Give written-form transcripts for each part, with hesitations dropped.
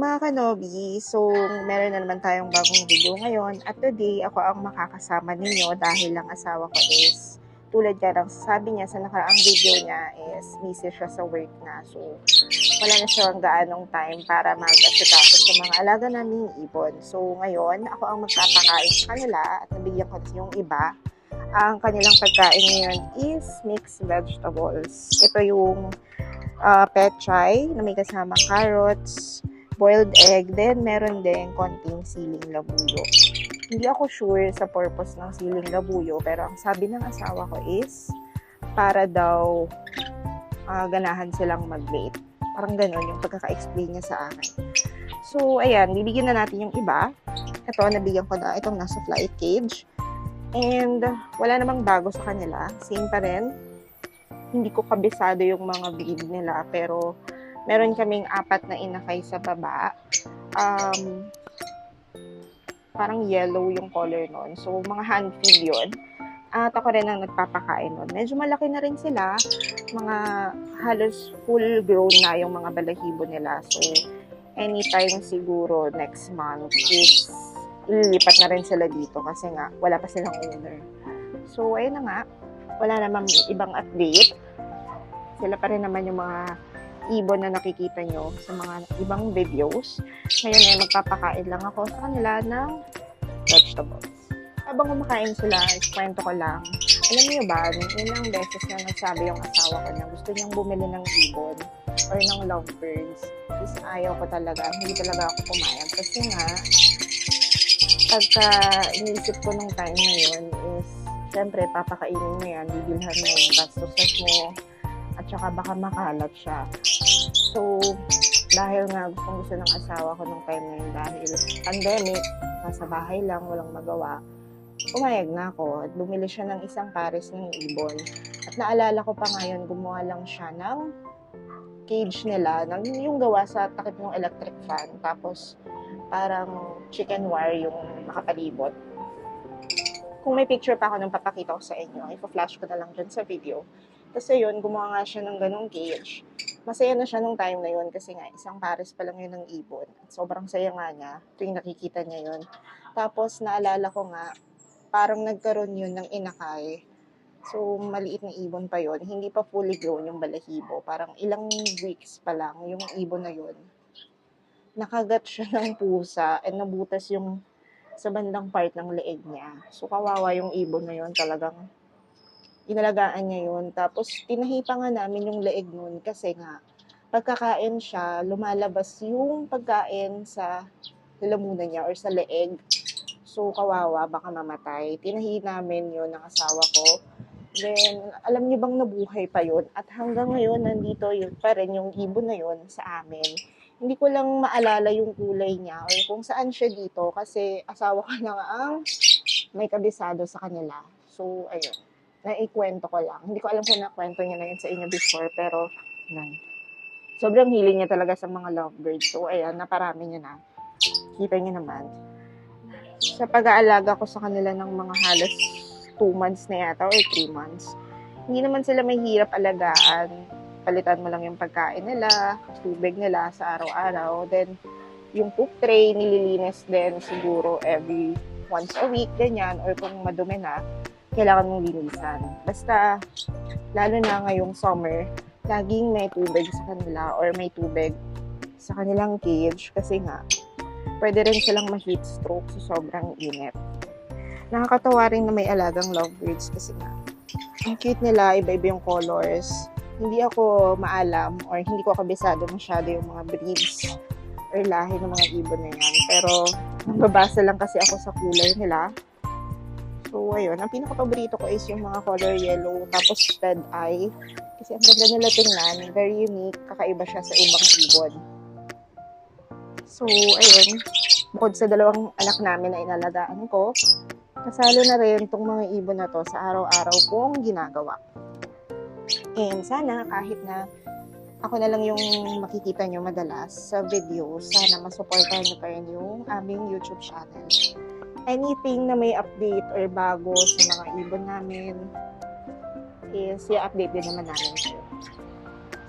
mga kanobi, so meron na naman tayong bagong video ngayon at today ako ang makakasama ninyo dahil ang asawa ko is tulad ka ng sabi niya sa nakaraang video niya is busy siya sa work na, so wala na siyang gaanong time para mag-asikaso sa mga alaga naming ibon. So ngayon ako ang magpapakain sa kanila at nabigyan ko yung iba. Ang kanilang pagkain ngayon is mixed vegetables. Ito yung pechay na may kasamang carrots, boiled egg, then meron din konting siling labuyo. Hindi ako sure sa purpose ng siling labuyo, pero ang sabi ng asawa ko is para daw ganahan silang mag-mate. Parang gano'n yung pagkaka-explain niya sa akin. So, ayan, bibigyan na natin yung iba. Ito, nabigyan ko na itong nasa flight cage. And wala namang bago sa kanila. Same pa rin. Hindi ko kabisado yung mga breed nila, pero meron kaming 4 na inakay sa baba. Parang yellow yung color nun. So, mga hand feed yun. At ako rin ang nagpapakain nun. Medyo malaki na rin sila. Mga halos full grown na yung mga balahibo nila. So, anytime siguro next month is ililipat na rin sila dito kasi nga wala pa silang owner. So, ayun na nga. Wala namang ibang update. Sila pa rin naman yung mga ibon na nakikita nyo sa mga ibang videos. Ngayon ay magpapakain lang ako sa kanila ng vegetables. Habang kumakain sila, kwento ko lang. Alam niyo ba, ilang beses na nagsabi yung asawa ko na gusto niyang bumili ng ibon or ng lovebirds. Is ayaw ko talaga. Hindi talaga ako pumayag. Kasi nga, pagka iniisip ko nung time na yun is, syempre, papakainin mo yan, bibilhan mo yung gastos mo, at saka baka makalat siya. So, dahil nga gusto ng asawa ko nung time na yun, dahil pandemic, nasa bahay lang, walang magawa, pumayag na ako. Bumili siya ng isang pares ng ibon. At naalala ko pa ngayon, gumawa lang siya ng cage nila, yung gawa sa takip ng electric fan, tapos parang chicken wire yung nakapalibot. Kung may picture pa ako nung papakita ko sa inyo, ipa-flash ko na lang dyan sa video. Kasi yun, gumawa nga siya ng ganong cage. Masaya na siya nung time na yun kasi nga isang pares pa lang yun ng ibon. Sobrang saya nga niya tuwing nakikita niya yun. Tapos naalala ko nga, parang nagkaroon yun ng inakay. So maliit na ibon pa yun. Hindi pa fully grown yung balahibo. Parang ilang weeks pa lang yung ibon na yun. Nakagat siya ng pusa and nabutas yung sa bandang part ng leeg niya. So kawawa yung ibon na yun, talagang inalagaan niya yun. Tapos, tinahipa nga namin yung leeg nun kasi nga, pagkakain siya, lumalabas yung pagkain sa lalamunan niya or sa leeg. So, kawawa, baka mamatay. Tinahi namin yun ng asawa ko. Then, alam niyo bang nabuhay pa yun? At hanggang ngayon, nandito yun pa rin yung ibon na yun sa amin. Hindi ko lang maalala yung kulay niya or kung saan siya dito kasi asawa ko lang ang may kabisado sa kanila. So, ayun. Naikwento ko lang. Hindi ko alam kung nakwento niya na yun sa inyo before, pero sobrang hiling niya talaga sa mga lovebirds. So, ayan, naparami niya na. Kita niyo naman. Sa pag-aalaga ko sa kanila ng mga halos 2 months na yata or 3 months, hindi naman sila mahirap alagaan. Palitan mo lang yung pagkain nila, tubig nila sa araw-araw. Then, yung poop tray, nililinis din siguro every once a week, ganyan. Or kung madumi na, kailangan mong linisan. Basta, lalo na ngayong summer, laging may tubig sa kanila or may tubig sa kanilang cage kasi nga, pwede rin silang ma-heat stroke sa sobrang init. Nakakatawa rin na may alagang lovebirds kasi nga, ang cute nila, iba-iba yung colors. Hindi ako maalam or hindi ko kabisado masyado yung mga breeds or lahi ng mga ibon na yan. Pero, nababasa lang kasi ako sa kulay nila. So, ayun. Ang pinaka-paborito ko is yung mga color yellow, tapos red eye. Kasi ang ganda nila tingnan. Very unique. Kakaiba siya sa ibang ibon. So, ayun. Bukod sa 2 anak namin na inalagaan ko, kasalo na rin itong mga ibon na to sa araw-araw kong ginagawa. And sana kahit na ako na lang yung makikita nyo madalas sa video, sana masuportahan nyo pa rin yung aming YouTube channel. Anything na may update or bago sa mga ibon namin is i-update din naman namin kayo.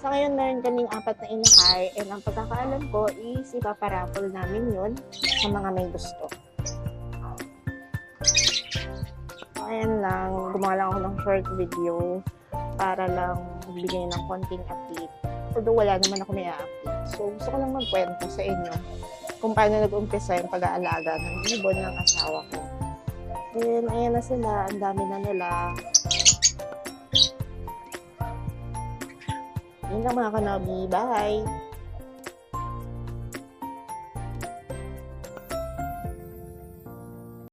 Sa ngayon, meron kaming 4 na inakay, and ang pagkakaalam ko is ipaparaffle namin yun sa mga may gusto. So, ayan lang, gumawa lang ako ng short video para lang magbigay ng konting update. Although wala naman ako may update. So, gusto ko lang magkwento sa inyo kung paano nag-umpisa yung pag-aalaga ng ibon ng asawa ko. And ayan na sila, ang dami na nila. Yun lang mga kanabi. Bye!